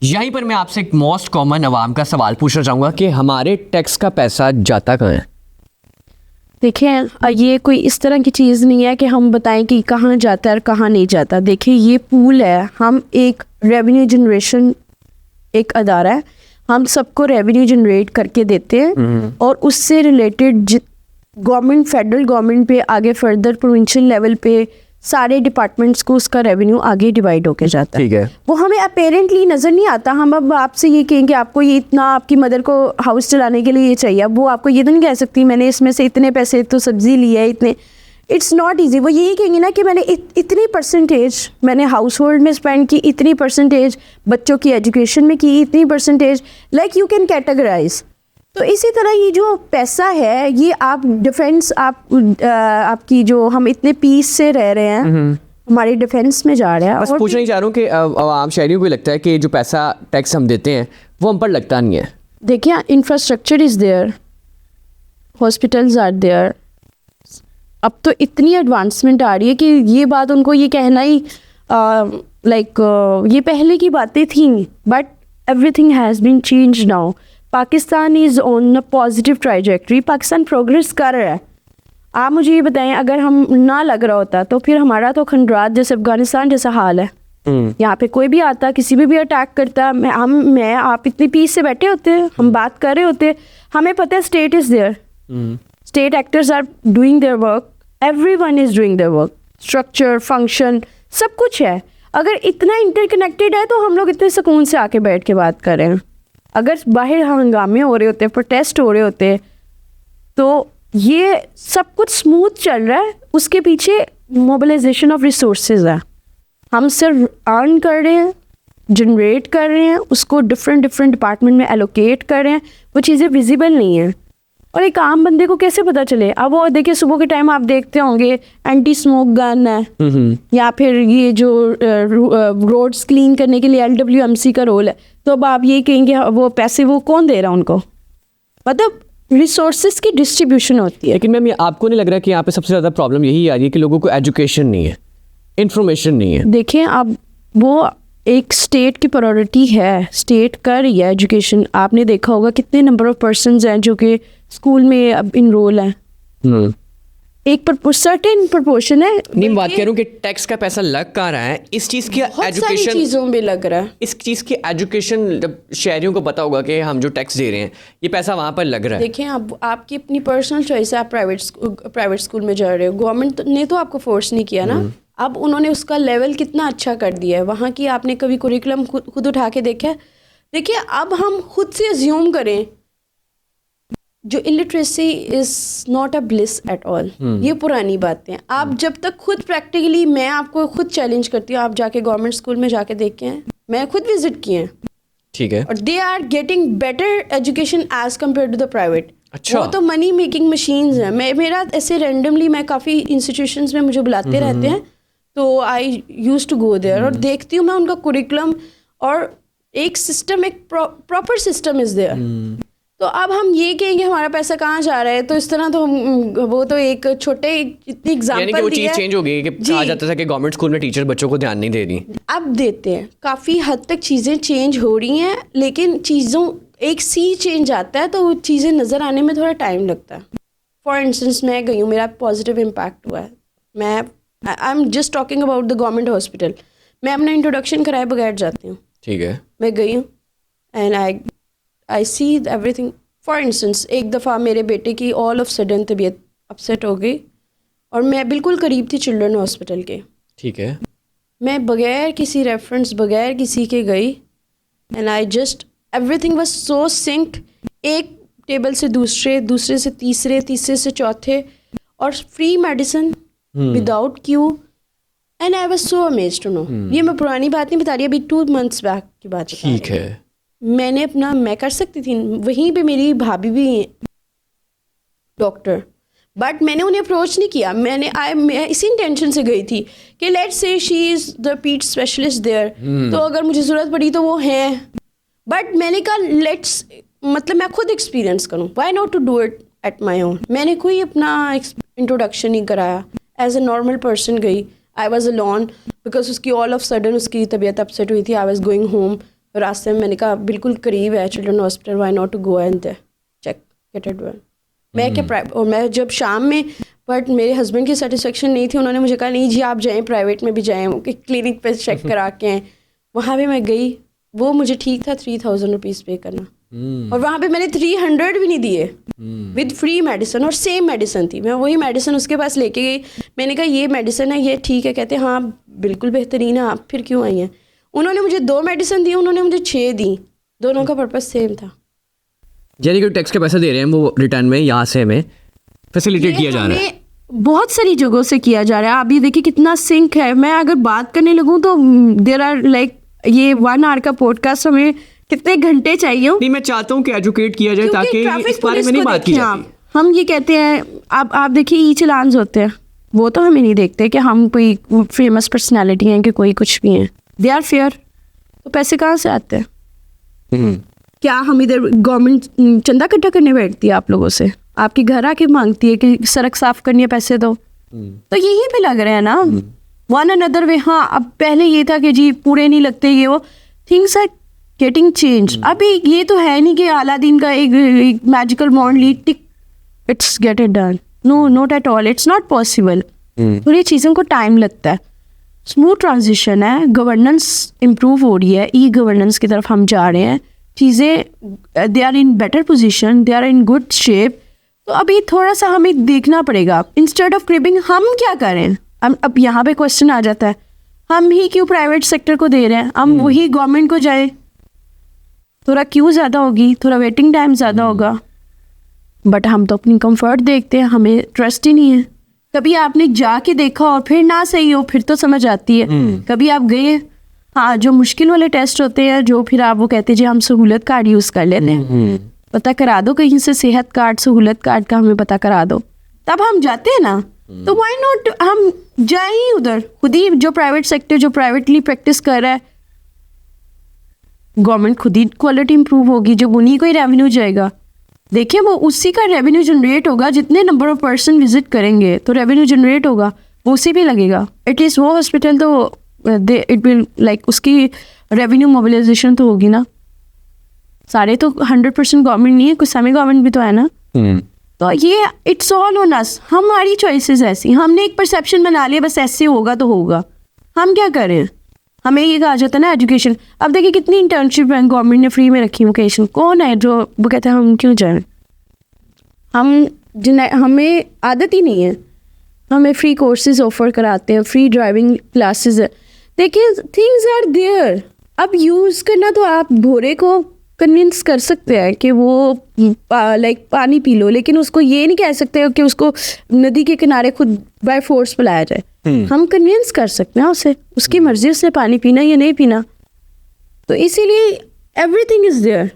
यहीं पर मैं आपसे एक मोस्ट कॉमन आवाम का सवाल पूछना चाहूँगा कि हमारे टैक्स का पैसा जाता कहाँ है? देखिए ये कोई इस तरह की चीज़ नहीं है कि हम बताएं कि कहाँ जाता है और कहाँ नहीं जाता। देखिए ये पूल है, हम एक रेवेन्यू जनरेशन एक अदारा है, हम सबको रेवेन्यू जनरेट करके देते हैं और उससे रिलेटेड गवर्नमेंट फेडरल गवर्नमेंट पे आगे फर्दर प्रोविंशियल लेवल पे सारे डिपार्टमेंट्स को उसका रेवेन्यू आगे डिवाइड होके जाता है। ठीक है। वो हमें अपेरेंटली नज़र नहीं आता। हम अब आपसे ये कहेंगे आपको ये इतना, आपकी मदर को हाउस चलाने के लिए ये चाहिए, अब वो आपको ये तो नहीं कह सकती मैंने इसमें से इतने पैसे तो सब्जी लिए है इतने। It's not easy. वो यही कहेंगे ना कि मैंने इतनी परसेंटेज मैंने हाउस होल्ड में स्पेंड की, इतनी परसेंटेज बच्चों की एजुकेशन में की, इतनी percentage, like you can categorise. तो इसी तरह ये जो पैसा है ये आप डिफेंस आपकी जो हम इतने पीस से रह रहे हैं हमारे डिफेंस में जा रहा है। बस और पूछना ही चाह रहा हूँ कि आम शहरियों को लगता है कि जो पैसा टैक्स हम देते हैं वो हम पर लगता नहीं है। देखिए infrastructure is there, hospitals are there. अब तो इतनी एडवांसमेंट आ रही है कि ये बात उनको ये कहना ही ये पहले की बातें थी, but everything has been change now. Pakistan is on a positive trajectory. Pakistan progress कर रहा है। आप मुझे ये बताएं अगर हम ना लग रहा होता तो फिर हमारा तो खंडरात जैसे अफगानिस्तान जैसा हाल है। यहाँ पे कोई भी आता किसी भी अटैक करता, मैं आप इतनी पीस से बैठे होते, हम बात कर रहे होते, हमें पता है state is there, state actors are doing their work, everyone is doing their work, structure function सब कुछ है। अगर इतना इंटरकनेक्टेड है तो हम लोग इतने सुकून से आके बैठ के बात कर रहे हैं। अगर बाहर हंगामे हो रहे होते, प्रोटेस्ट हो रहे होते, तो ये सब कुछ स्मूथ चल रहा है, उसके पीछे मोबिलाइजेशन ऑफ रिसोर्सेज है। हम सिर्फ अर्न कर रहे हैं, जनरेट कर रहे हैं, उसको डिफरेंट डिपार्टमेंट में एलोकेट कर रहे हैं, वो चीज़ें विजिबल नहीं है। और एक आम बंदे को कैसे पता चले? अब वो देखिए सुबह के टाइम आप देखते होंगे एंटी स्मोक गन है या फिर ये जो रोड्स क्लीन करने के लिए LWMC का रोल है, तो अब आप ये कहेंगे वो पैसे वो कौन दे रहा है उनको? मतलब रिसोर्सेज की डिस्ट्रीब्यूशन होती है। लेकिन मैम ये आपको नहीं लग रहा कि यहाँ पे सबसे ज़्यादा प्रॉब्लम यही आ रही है कि लोगों को एजुकेशन नहीं है, इंफॉर्मेशन नहीं है? देखिए अब वो एक स्टेट की प्रायोरिटी है, स्टेट कर रही है एजुकेशन। आपने देखा होगा कितने नंबर ऑफ पर्सन्स हैं जो कि स्कूल में अब इनरोल हैं। एक सर्टेन प्रोपोर्शन है। नहीं बात कह रहा हूँ कि टैक्स का पैसा लग कहाँ रहा है, इस चीज़ की एजुकेशन चीज़ों में लग रहा है। इस चीज़ की एजुकेशन जब शहरियों को पता होगा कि हम जो टैक्स दे रहे हैं ये पैसा वहाँ पर लग रहा है। देखिए अब आपकी अपनी पर्सनल चॉइस है, आप प्राइवेट स्कूल में जा रहे हो, गवर्नमेंट ने तो आपको फोर्स नहीं किया ना। अब उन्होंने उसका लेवल कितना अच्छा कर दिया है वहाँ की। आपने कभी कुरिकुलम खुद उठा के देखा है? देखिए अब हम खुद से अज्यूम करें जो illiteracy is not a bliss at all, ये पुरानी बातें हैं। आप जब तक खुद प्रैक्टिकली, मैं आपको खुद चैलेंज करती हूँ, आप जाके गवर्नमेंट स्कूल में जाके देख के हैं, मैं खुद विजिट किए हैं, ठीक है, और they are getting better education as compare to the private. अच्छा, वो तो मनी मेकिंग मशीन्स हैं। मेरा ऐसे रेंडमली मैं काफ़ी इंस्टीट्यूशंस में मुझे बुलाते रहते हैं, तो आई यूज टू गो देयर और देखती हूँ मैं उनका कुरिकुलम, और एक सिस्टम, एक प्रॉपर सिस्टम इज़ देयर। तो अब हम ये कहेंगे हमारा पैसा कहाँ जा रहा है, तो इस तरह तो वो तो एक छोटे इतनी एग्जांपल वो चीज़ चेंज हो गई कि कहा जाता था कि गवर्नमेंट स्कूल में टीचर बच्चों को ध्यान नहीं दे रही, अब देते हैं। काफ़ी हद तक चीज़ें चेंज हो रही हैं, लेकिन चीज़ों एक सी चेंज आता है तो चीज़ें नज़र आने में थोड़ा टाइम लगता है। फॉर इंस्टेंस मैं गई हूँ, मेरा पॉजिटिव इम्पैक्ट हुआ है। I am just talking about the government hospital. मैं अपना इंट्रोडक्शन कराए बगैर जाती हूँ, ठीक है, मैं गई हूँ and I see everything. For instance एक दफ़ा मेरे बेटे की ऑल ऑफ सडन तबीयत अपसेट हो गई और मैं बिल्कुल करीब थी चिल्ड्रन हॉस्पिटल के, ठीक है, मैं बगैर किसी रेफरेंस, बगैर किसी के गई and I just everything was so sync. एक टेबल से दूसरे, दूसरे से तीसरे, तीसरे से चौथे, और free medicine without queue, and I was so amazed to know. ये मैं पुरानी बात नहीं बता रही, अभी 2 months बैक की बात, ठीक है। मैंने अपना, मैं कर सकती थी, वहीं पे मेरी भाभी भी डॉक्टर, बट मैंने उन्हें अप्रोच नहीं किया। मैं इसी इंटेंशन से गई थी कि let's say she is the पीट स्पेशलिस्ट देयर, तो अगर मुझे ज़रूरत पड़ी तो वो हैं, बट मैंने कहा लेट्स, मतलब मैं खुद एक्सपीरियंस करूँ, why not to do it at my own. मैंने कोई अपना इंट्रोडक्शन नहीं कराया, एज अ नॉर्मल पर्सन गई। आई वॉज अलोन बिकॉज उसकी ऑल ऑफ सडन उसकी तबीयत अपसेट हुई थी। आई वॉज गोइंग होम, रास्ते में मैंने कहा बिल्कुल करीब है children hospital, why not to go and check get it done. मैं क्या और मैं जब शाम में, बट मेरे हस्बैंड की सेटिस्फेक्शन नहीं थी, उन्होंने मुझे कहा नहीं जी आप जाएं प्राइवेट में भी जाएं, क्लिनिक पे चेक करा के आएँ। वहाँ भी मैं गई, वो मुझे ठीक था 3000 रुपीज़ पे करना, और वहाँ पे मैंने 300 भी नहीं दिए विद फ्री मेडिसिन, और सेम मेडिसिन थी। मैं वही मेडिसिन उसके पास लेके गई, मैंने कहा ये मेडिसिन है, ये ठीक है, कहते हाँ बिल्कुल बेहतरीन है, आप फिर क्यों आई हैं। उन्होंने मुझे 2 मेडिसिन दी, उन्होंने मुझे 6 दी, दोनों का पर्पस सेम था। यानी कि टैक्स के पैसे दे रहे हैं वो रिटर्न में, यहाँ से हमें फैसिलिटेट किया जा रहा है। बहुत सारी जगहों से किया जा रहा है। अभी देखिए कितना सिंक है। मैं अगर बात करने लगूँ तो देर आर लाइक ये 1 आवर का पॉडकास्ट हमें कितने घंटे चाहिए। नहीं, मैं चाहता हूँ कि एजुकेट किया जाए ताकि इस बारे में नहीं बात की जाती। हम ये कहते हैं, आप देखिए ई चलान्स होते हैं, वो तो हमें नहीं देखते कि हम कोई फेमस पर्सनैलिटी हैं कि कोई कुछ भी हैं, दे आर फेयर। तो पैसे कहाँ से आते हैं? क्या हम इधर गवर्नमेंट चंदा इकट्ठा करने बैठती है आप लोगों से? आपके घर आके मांगती है कि सड़क साफ करनी है, पैसे दो? तो यही पे लग रहे हैं ना वन अनदर वे। हाँ, अब पहले ये था कि जी पूरे नहीं लगते, ये वो थिंग्स आर गेटिंग चेंज। अभी ये तो है नहीं कि अलादीन का एक magical wand lead tick it's get it done, no not at all, it's not possible. थोड़ी चीज़ों को टाइम लगता है। स्मूथ ट्रांजिशन है, गवर्नेंस इम्प्रूव हो रही है, ई गवर्नेंस की तरफ हम जा रहे हैं, चीज़ें they are in better position, they are in good shape. तो अभी थोड़ा सा हमें देखना पड़ेगा। इंस्टेड ऑफ क्रिबिंग हम क्या करें? अब यहाँ पे क्वेश्चन आ जाता है, हम ही क्यों प्राइवेट सेक्टर को दे रहे हैं? हम वही गवर्नमेंट को जाए, थोड़ा क्यों ज़्यादा होगी, थोड़ा वेटिंग टाइम ज़्यादा होगा, बट हम तो अपनी कंफर्ट देखते हैं, हमें ट्रस्ट ही नहीं है। कभी आपने जाके देखा और फिर ना सही हो, फिर तो समझ आती है। कभी आप गए, हाँ, जो मुश्किल वाले टेस्ट होते हैं, जो फिर आप वो कहते हैं जी हम सहूलत कार्ड यूज़ कर लेते हैं, पता करा दो कहीं से सेहत कार्ड, सहूलत कार्ड का हमें पता करा दो, तब हम जाते हैं ना। तो व्हाई नॉट हम जाए ही उधर, खुद ही जो प्राइवेट सेक्टर जो प्राइवेटली प्रैक्टिस कर रहा है, गवर्नमेंट खुद ही क्वालिटी इंप्रूव होगी, जब उन्हीं को ही रेवेन्यू जाएगा। देखिए वो उसी का रेवेन्यू जनरेट होगा, जितने नंबर ऑफ पर्सन विजिट करेंगे तो रेवेन्यू जनरेट होगा, वो उसी पे लगेगा। एटलीस्ट वो हॉस्पिटल तो इट विल लाइक उसकी रेवेन्यू मोबिलाइजेशन तो होगी ना। सारे तो 100% गवर्नमेंट नहीं है, कुछ सेमी गवर्नमेंट भी तो है ना। तो ये इट्स ऑल ऑन अस, हमारी चॉइसेस ऐसी, हमने एक परसेप्शन बना लिया बस ऐसे होगा तो होगा। हम क्या करें? हमें ये कहा जाता है ना एजुकेशन। अब देखिए कितनी इंटर्नशिप है गवर्नमेंट ने फ्री में रखी, वोकेशन कौन है जो वो कहते हैं हम क्यों जाएं? हमें आदत ही नहीं है। हमें फ्री कोर्सेज ऑफर कराते हैं, फ्री ड्राइविंग क्लासेस है। देखिए थिंग्स आर देयर, अब यूज़ करना तो आप भोरे को कन्विंस कर सकते हैं कि वो लाइक पानी पी लो, लेकिन उसको ये नहीं कह सकते कि उसको नदी के किनारे खुद बाय फोर्स पिलाया जाए। हम कन्विंस कर सकते हैं उसे, उसकी मर्जी उसने पानी पीना या नहीं पीना। तो इसीलिए एवरीथिंग इज देयर।